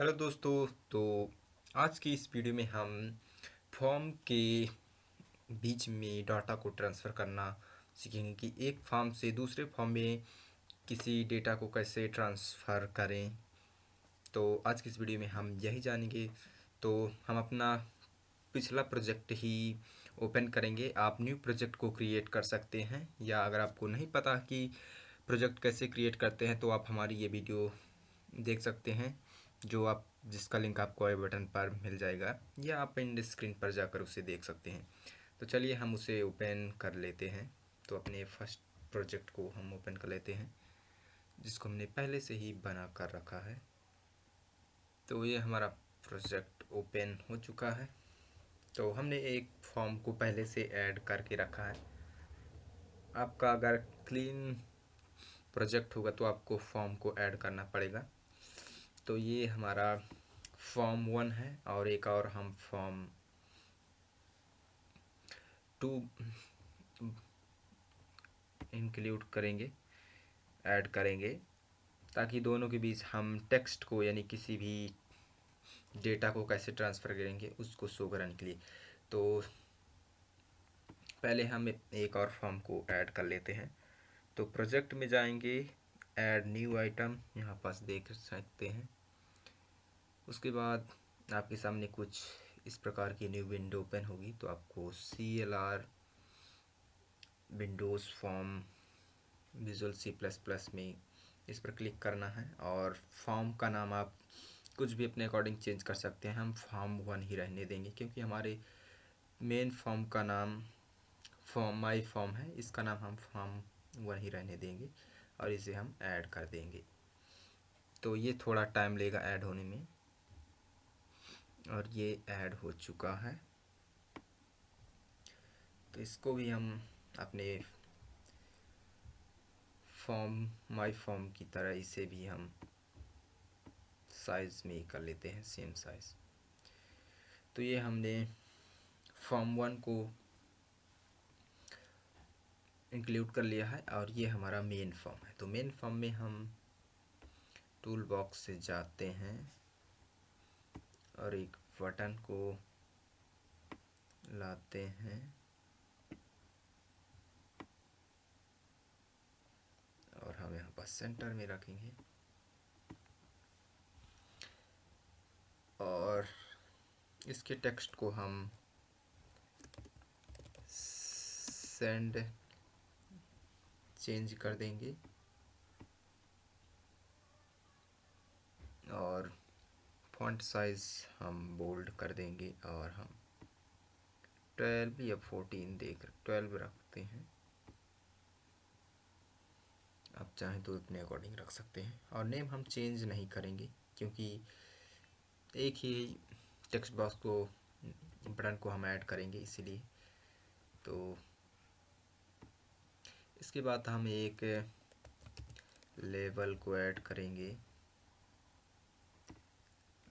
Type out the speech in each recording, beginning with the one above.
Hello दोस्तों। तो आज की इस वीडियो में हम फॉर्म के बीच में डाटा को ट्रांसफ़र करना सीखेंगे कि एक फॉर्म से दूसरे फॉर्म में किसी डेटा को कैसे ट्रांसफ़र करें। तो आज की इस वीडियो में हम यही जानेंगे। तो हम अपना पिछला प्रोजेक्ट ही ओपन करेंगे। आप न्यू प्रोजेक्ट को क्रिएट कर सकते हैं, या अगर आपको नहीं पता कि प्रोजेक्ट कैसे क्रिएट करते हैं तो आप हमारी ये वीडियो देख सकते हैं, जिसका लिंक आपको आई बटन पर मिल जाएगा, या आप इन स्क्रीन पर जाकर उसे देख सकते हैं। तो चलिए हम उसे ओपन कर लेते हैं। तो अपने फर्स्ट प्रोजेक्ट को हम ओपन कर लेते हैं, जिसको हमने पहले से ही बना कर रखा है। तो ये हमारा प्रोजेक्ट ओपन हो चुका है। तो हमने एक फॉर्म को पहले से ऐड करके रखा है। आपका अगर क्लीन प्रोजेक्ट होगा तो आपको फॉर्म को ऐड करना पड़ेगा। तो ये हमारा फॉर्म 1 है, और एक और हम फॉर्म 2 इंक्लूड करेंगे, ऐड करेंगे, ताकि दोनों के बीच हम टेक्स्ट को यानी किसी भी डेटा को कैसे ट्रांसफ़र करेंगे उसको शो करने के लिए। तो पहले हम एक और फॉर्म को ऐड कर लेते हैं। तो प्रोजेक्ट में जाएंगे, ऐड न्यू आइटम, यहाँ पास देख सकते हैं। उसके बाद आपके सामने कुछ इस प्रकार की न्यू विंडो ओपन होगी। तो आपको CLR Windows form visual C++ में इस पर क्लिक करना है, और फॉर्म का नाम आप कुछ भी अपने अकॉर्डिंग चेंज कर सकते हैं। हम फॉर्म 1 ही रहने देंगे, क्योंकि हमारे मेन फॉर्म का नाम माई फॉर्म है। इसका नाम हम फॉर्म 1 ही रहने देंगे, और इसे हम ऐड कर देंगे। तो ये थोड़ा टाइम लेगा ऐड होने में, और ये ऐड हो चुका है। तो इसको भी हम अपने फॉर्म माई फॉर्म की तरह इसे भी हम साइज़ में कर लेते हैं, सेम साइज़। तो ये हमने फॉर्म 1 को इंक्लूड कर लिया है, और ये हमारा मेन फॉर्म है। तो मेन फॉर्म में हम टूल बॉक्स से जाते हैं, और एक बटन को लाते हैं, और हम यहाँ पर सेंटर में रखेंगे, और इसके टेक्स्ट को हम सेंड चेंज कर देंगे, और फॉन्ट साइज़ हम बोल्ड कर देंगे, और हम 12 या 12 रखते हैं। आप चाहें तो अपने अकॉर्डिंग रख सकते हैं। और नेम हम चेंज नहीं करेंगे, क्योंकि एक ही टेक्स्ट बॉक्स को बटन को हम ऐड करेंगे, इसीलिए। तो इसके बाद हम एक लेबल को ऐड करेंगे,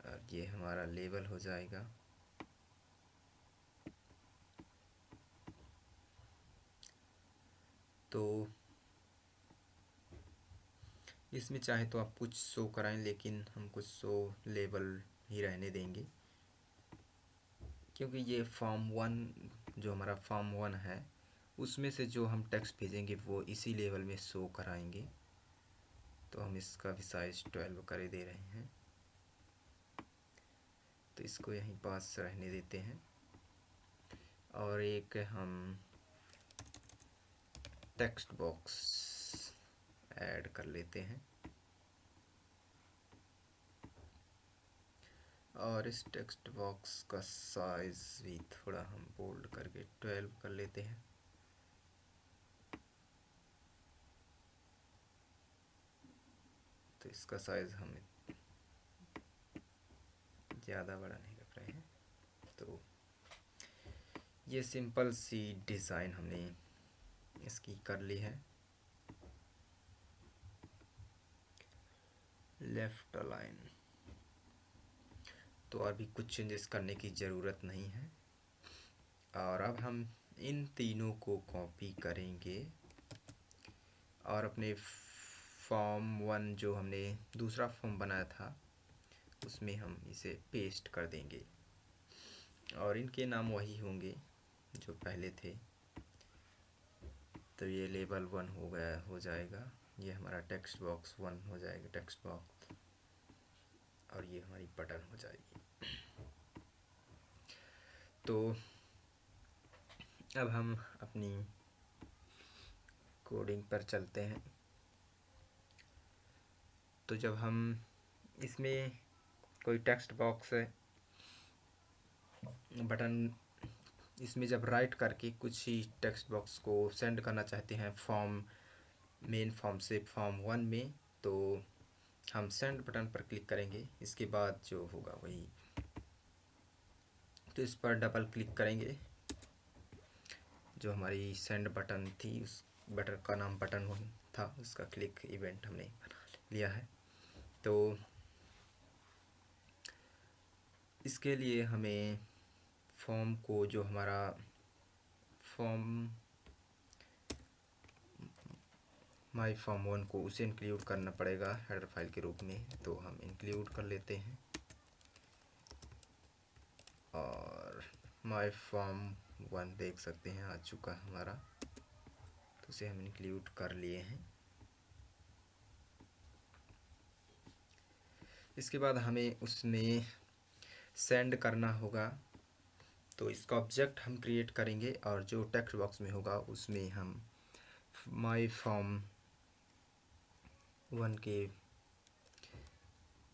और ये हमारा लेबल हो जाएगा। तो इसमें चाहे तो आप कुछ शो कराएं, लेकिन हम कुछ शो लेबल ही रहने देंगे, क्योंकि ये फॉर्म 1 जो हमारा फॉर्म 1 है, उसमें से जो हम टेक्स्ट भेजेंगे वो इसी लेवल में शो कराएंगे। तो हम इसका भी साइज़ 12 कर दे रहे हैं। तो इसको यहीं पास रहने देते हैं, और एक हम टेक्स्ट बॉक्स ऐड कर लेते हैं, और इस टेक्स्ट बॉक्स का साइज़ भी थोड़ा हम बोल्ड करके 12 कर लेते हैं। तो इसका साइज़ हम ज़्यादा बड़ा नहीं रख रहे हैं। तो ये सिंपल सी डिज़ाइन हमने इसकी कर ली है। लेफ़्ट अलाइन, तो अभी कुछ चेंजेस करने की ज़रूरत नहीं है। और अब हम इन तीनों को कॉपी करेंगे, और अपने फॉर्म 1 जो हमने दूसरा फॉर्म बनाया था उसमें हम इसे पेस्ट कर देंगे और इनके नाम वही होंगे जो पहले थे। तो ये लेबल 1 हो जाएगा, ये हमारा टेक्स्ट बॉक्स 1 हो जाएगा टेक्स्ट बॉक्स, और ये हमारी बटन हो जाएगी। तो अब हम अपनी कोडिंग पर चलते हैं। तो जब हम इसमें कोई टेक्स्ट बॉक्स बटन इसमें जब राइट करके कुछ ही टेक्स्ट बॉक्स को सेंड करना चाहते हैं फॉर्म मेन फॉर्म से फॉर्म 1 में, तो हम सेंड बटन पर क्लिक करेंगे। इसके बाद जो होगा वही, तो इस पर डबल क्लिक करेंगे। जो हमारी सेंड बटन थी उस बटन का नाम बटन 1 था, उसका क्लिक इवेंट हमने बना लिया है। तो इसके लिए हमें फॉर्म को, जो हमारा फॉर्म माई फॉर्म 1 को, उसे इंक्लूड करना पड़ेगा हेडर फाइल के रूप में। तो हम इंक्लूड कर लेते हैं और माई फॉर्म 1 देख सकते हैं आ चुका है हमारा, तो उसे हम इंक्लूड कर लिए हैं। इसके बाद हमें उसमें सेंड करना होगा, तो इसका ऑब्जेक्ट हम क्रिएट करेंगे और जो टेक्स्ट बॉक्स में होगा उसमें हम माई फॉर्म 1 के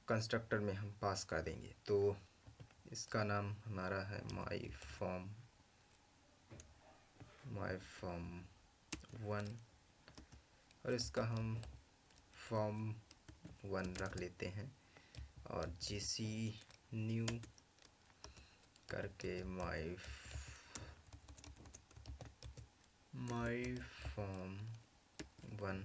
कंस्ट्रक्टर में हम पास कर देंगे। तो इसका नाम हमारा है माई फॉर्म 1, और इसका हम फॉर्म 1 रख लेते हैं और जीसी न्यू करके माई फॉर्म 1,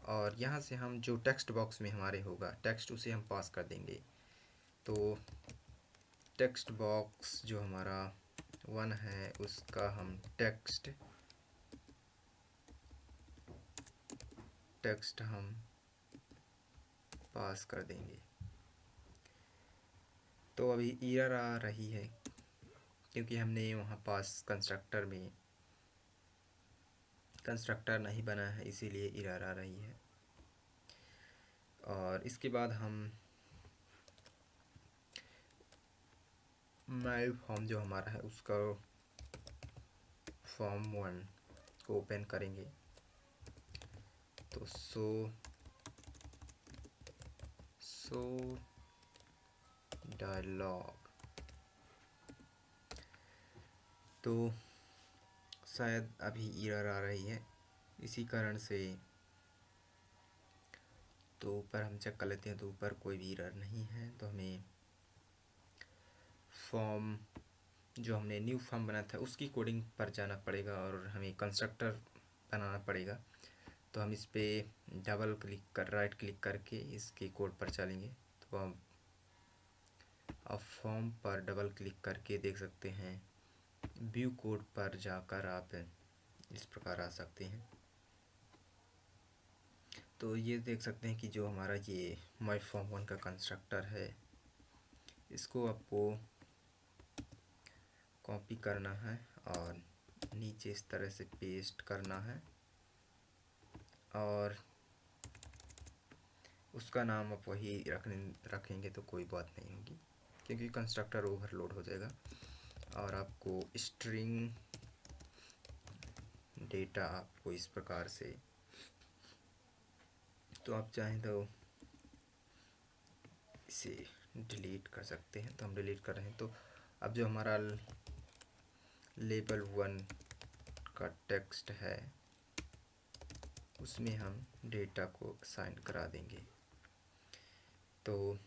और यहाँ से हम जो टेक्स्ट बॉक्स में हमारे होगा टेक्स्ट, उसे हम पास कर देंगे। तो टेक्स्ट बॉक्स जो हमारा 1 है उसका हम टेक्स्ट हम पास कर देंगे। तो अभी एरर आ रही है क्योंकि हमने वहाँ पास कंस्ट्रक्टर नहीं बना है, इसीलिए एरर आ रही है। और इसके बाद हम माई फॉर्म जो हमारा है उसका फॉर्म 1 को ओपन करेंगे। तो सो डायलॉग, तो शायद अभी एरर आ रही है, इसी कारण से। तो ऊपर हम चेक कर लेते हैं, तो ऊपर कोई भी एरर नहीं है। तो हमें फॉर्म जो हमने न्यू फॉर्म बनाया था उसकी कोडिंग पर जाना पड़ेगा और हमें कंस्ट्रक्टर बनाना पड़ेगा। तो हम इस पर डबल क्लिक कर राइट क्लिक करके इसके कोड पर चलेंगे। तो हम अब फॉर्म पर डबल क्लिक करके देख सकते हैं, व्यू कोड पर जाकर आप इस प्रकार आ सकते हैं। तो ये देख सकते हैं कि जो हमारा ये माई फॉर्म 1 का कंस्ट्रक्टर है, इसको आपको कॉपी करना है और नीचे इस तरह से पेस्ट करना है, और उसका नाम आप वही रखेंगे तो कोई बात नहीं होगी, क्योंकि कंस्ट्रक्टर ओवरलोड हो जाएगा। और आपको स्ट्रिंग डेटा आपको इस प्रकार से, तो आप चाहें तो इसे डिलीट कर सकते हैं। तो हम डिलीट कर रहे हैं। तो अब जो हमारा लेबल 1 का टेक्स्ट है उसमें हम डेटा को असाइन करा देंगे। तो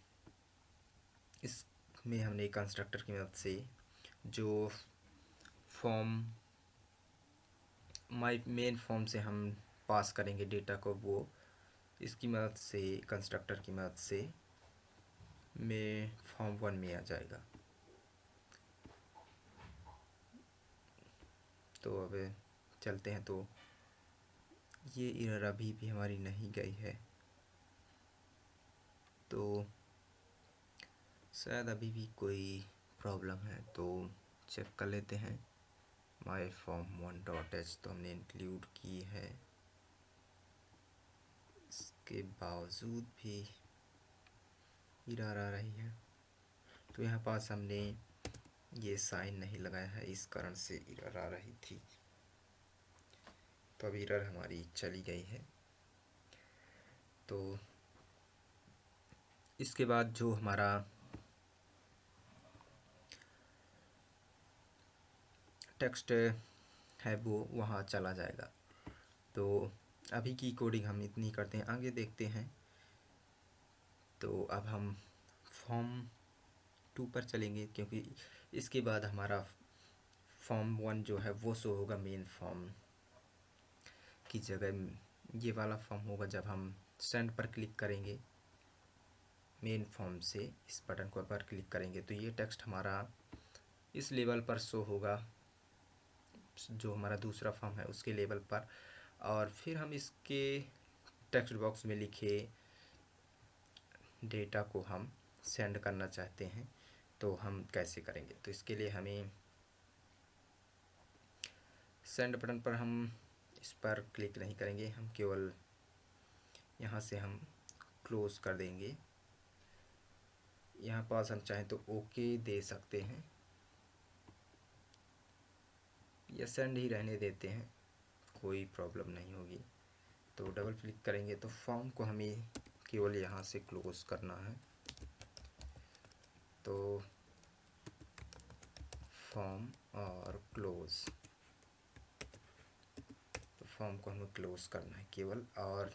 इसमें हमने कंस्ट्रक्टर की मदद से जो फॉर्म माई मेन फॉर्म से हम पास करेंगे डेटा को, वो इसकी मदद से कंस्ट्रक्टर की मदद से में फॉर्म 1 में आ जाएगा। तो अब चलते हैं। तो ये एरर अभी भी हमारी नहीं गई है। तो शायद अभी भी कोई प्रॉब्लम है, तो चेक कर लेते हैं। माई फॉर्म 1.h तो हमने इंक्लूड की है, इसके बावजूद भी एरर आ रही है। तो यहाँ पास हमने ये साइन नहीं लगाया है, इस कारण से एरर आ रही थी। तो अब एरर हमारी चली गई है। तो इसके बाद जो हमारा टेक्स्ट है वो वहाँ चला जाएगा। तो अभी की कोडिंग हम इतनी करते हैं, आगे देखते हैं। तो अब हम फॉर्म 2 पर चलेंगे, क्योंकि इसके बाद हमारा फॉर्म 1 जो है वो शो होगा मेन फॉर्म की जगह। ये वाला फॉर्म होगा जब हम सेंड पर क्लिक करेंगे, मेन फॉर्म से इस बटन को पर क्लिक करेंगे तो ये टेक्स्ट हमारा इस लेवल पर शो होगा, जो हमारा दूसरा फॉर्म है उसके लेवल पर। और फिर हम इसके टेक्स्ट बॉक्स में लिखे डेटा को हम सेंड करना चाहते हैं, तो हम कैसे करेंगे। तो इसके लिए हमें सेंड बटन पर हम इस पर क्लिक नहीं करेंगे, हम केवल यहाँ से हम क्लोज कर देंगे। यहाँ पास हम चाहें तो ओके दे सकते हैं या सेंड ही रहने देते हैं, कोई प्रॉब्लम नहीं होगी। तो डबल क्लिक करेंगे तो फॉर्म को हमें केवल यहाँ से क्लोज करना है। तो फॉर्म और क्लोज, तो फॉर्म को हमें क्लोज करना है केवल। और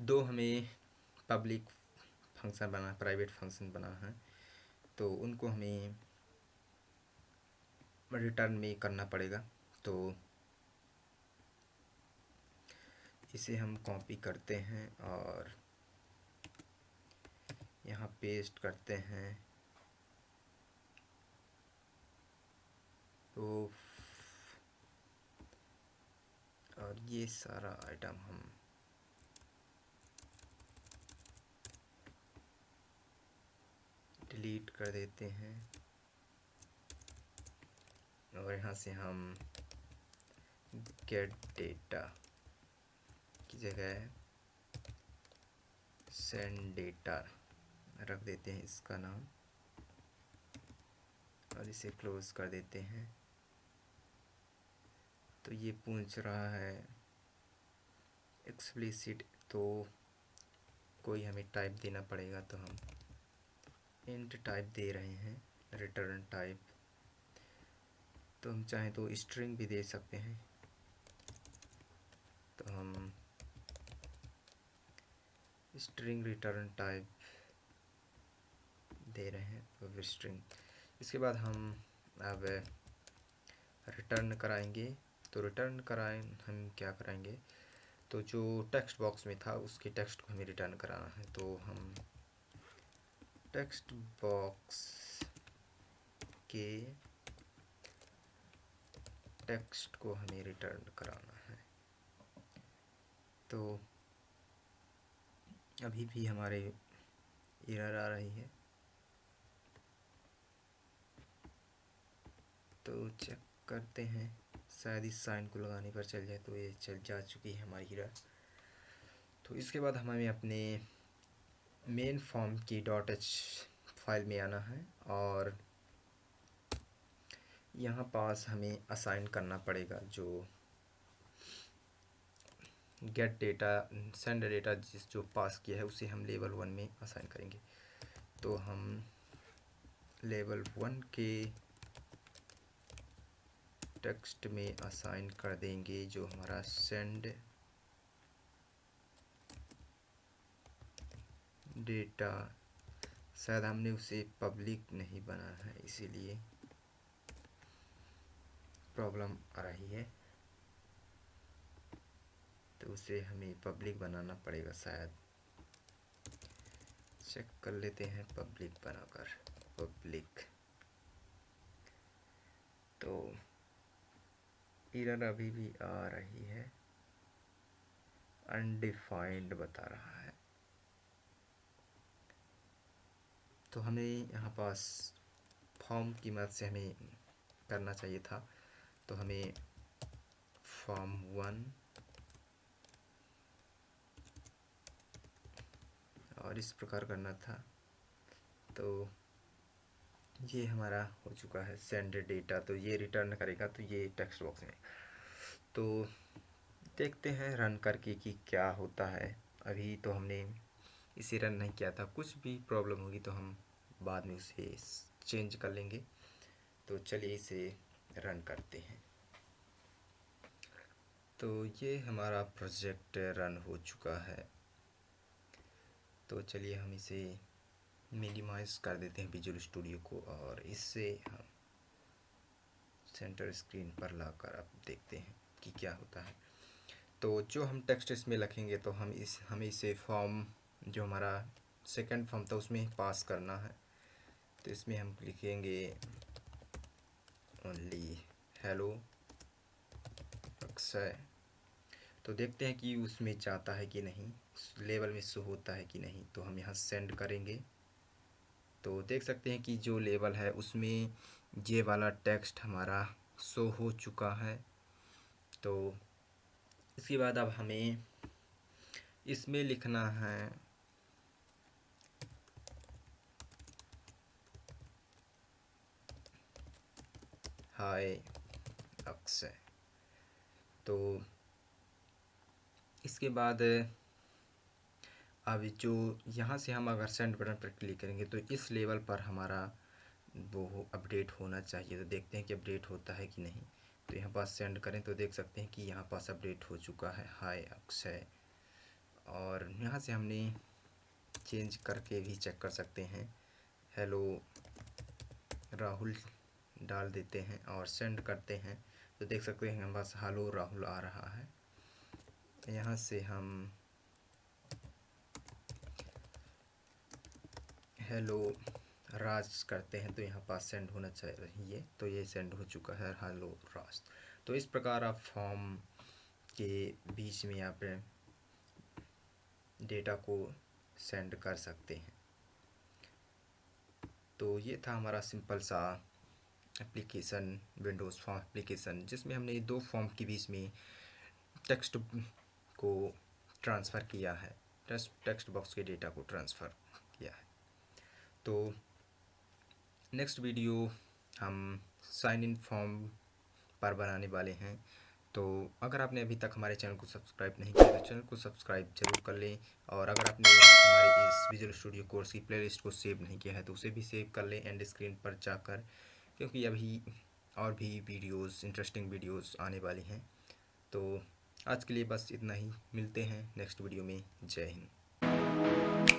दो हमें पब्लिक फंक्शन बना, प्राइवेट फंक्शन बना है, तो उनको हमें रिटर्न में करना पड़ेगा। तो इसे हम कॉपी करते हैं और यहाँ पेस्ट करते हैं। तो और ये सारा आइटम हम डिलीट कर देते हैं और यहाँ से हम गेट डेटा की जगह सेंड डेटा रख देते हैं इसका नाम, और इसे क्लोज कर देते हैं। तो ये पूछ रहा है एक्सप्लिसिट, तो कोई हमें टाइप देना पड़ेगा, तो हम इंट टाइप दे रहे हैं, रिटर्न टाइप। तो हम चाहें तो स्ट्रिंग भी दे सकते हैं, तो हम स्ट्रिंग रिटर्न टाइप दे रहे हैं, तो स्ट्रिंग। इसके बाद हम अब रिटर्न कराएंगे। तो रिटर्न कराएं हम क्या कराएंगे, तो जो टेक्स्ट बॉक्स में था उसके टेक्स्ट को हमें रिटर्न कराना है। तो हम टेक्स्ट बॉक्स के टेक्स्ट को हमें रिटर्न कराना है। तो अभी भी हमारे एरर आ रही है, तो चेक करते हैं, शायद इस साइन को लगाने पर चल जाए। तो ये चल जा चुकी है हमारी एरर। तो इसके बाद हमें अपने मेन फॉर्म की .h फाइल में आना है और यहाँ पास हमें असाइन करना पड़ेगा जो गेट डेटा सेंड डेटा जो पास किया है उसे हम लेवल 1 में असाइन करेंगे। तो हम लेवल 1 के टेक्स्ट में असाइन कर देंगे जो हमारा सेंड डेटा, शायद हमने उसे पब्लिक नहीं बना है इसीलिए प्रॉब्लम आ रही है। तो उसे हमें पब्लिक बनाना पड़ेगा, शायद चेक कर लेते हैं पब्लिक बनाकर। पब्लिक, तो एरर अभी भी आ रही है, अनडिफाइंड बता रहा है। तो हमें यहाँ पास फॉर्म की मदद से हमें करना चाहिए था। तो हमें फॉर्म 1 और इस प्रकार करना था। तो ये हमारा हो चुका है सेंड डेटा, तो ये रिटर्न करेगा तो ये टेक्स्ट बॉक्स में। तो देखते हैं रन करके कि क्या होता है। अभी तो हमने इसे रन नहीं किया था, कुछ भी प्रॉब्लम होगी तो हम बाद में उसे चेंज कर लेंगे। तो चलिए इसे रन करते हैं। तो ये हमारा प्रोजेक्ट रन हो चुका है। तो चलिए हम इसे मिनिमाइज कर देते हैं विजुअल स्टूडियो को, और इससे हम सेंटर स्क्रीन पर लाकर अब देखते हैं कि क्या होता है। तो जो हम टेक्स्ट इसमें लिखेंगे तो हमें इसे फॉर्म जो हमारा सेकंड फॉर्म था उसमें पास करना है। तो इसमें हम लिखेंगे ओनली हेलो अक्षय। तो देखते हैं कि उसमें जाता है कि नहीं, लेवल में शो होता है कि नहीं। तो हम यहाँ सेंड करेंगे तो देख सकते हैं कि जो लेवल है उसमें ये वाला टेक्स्ट हमारा शो हो चुका है। तो इसके बाद अब हमें इसमें लिखना है हाय अक्षय। तो इसके बाद अब जो यहाँ से हम अगर सेंड बटन पर क्लिक करेंगे तो इस लेवल पर हमारा वो अपडेट होना चाहिए। तो देखते हैं कि अपडेट होता है कि नहीं। तो यहाँ पास सेंड करें तो देख सकते हैं कि यहाँ पास अपडेट हो चुका है हाय अक्षय। और यहाँ से हमने चेंज करके भी चेक कर सकते हैं, हेलो राहुल डाल देते हैं और सेंड करते हैं। तो देख सकते हैं हमारे पास हेलो राहुल आ रहा है। यहाँ से हम हेलो राज करते हैं तो यहाँ पास सेंड होना चाहिए। तो ये सेंड हो चुका है हेलो राज। तो इस प्रकार आप फॉर्म के बीच में आप डेटा को सेंड कर सकते हैं। तो ये था हमारा सिंपल सा एप्लीकेशन, विंडोज़ फॉर्म एप्लीकेशन, जिसमें हमने दो फॉर्म के बीच में टेक्स्ट को ट्रांसफ़र किया है, टेक्स्ट बॉक्स के डेटा को ट्रांसफ़र किया है। तो नेक्स्ट वीडियो हम साइन इन फॉर्म पर बनाने वाले हैं। तो अगर आपने अभी तक हमारे चैनल को सब्सक्राइब नहीं किया तो चैनल को सब्सक्राइब जरूर कर लें। और अगर आपने हमारे इस विजुअल स्टूडियो कोर्स की प्लेलिस्ट को सेव नहीं किया है तो उसे भी सेव कर लें एंड स्क्रीन पर जाकर, क्योंकि अभी और भी वीडियोस, इंटरेस्टिंग वीडियोस आने वाली हैं। तो आज के लिए बस इतना ही, मिलते हैं नेक्स्ट वीडियो में। जय हिंद।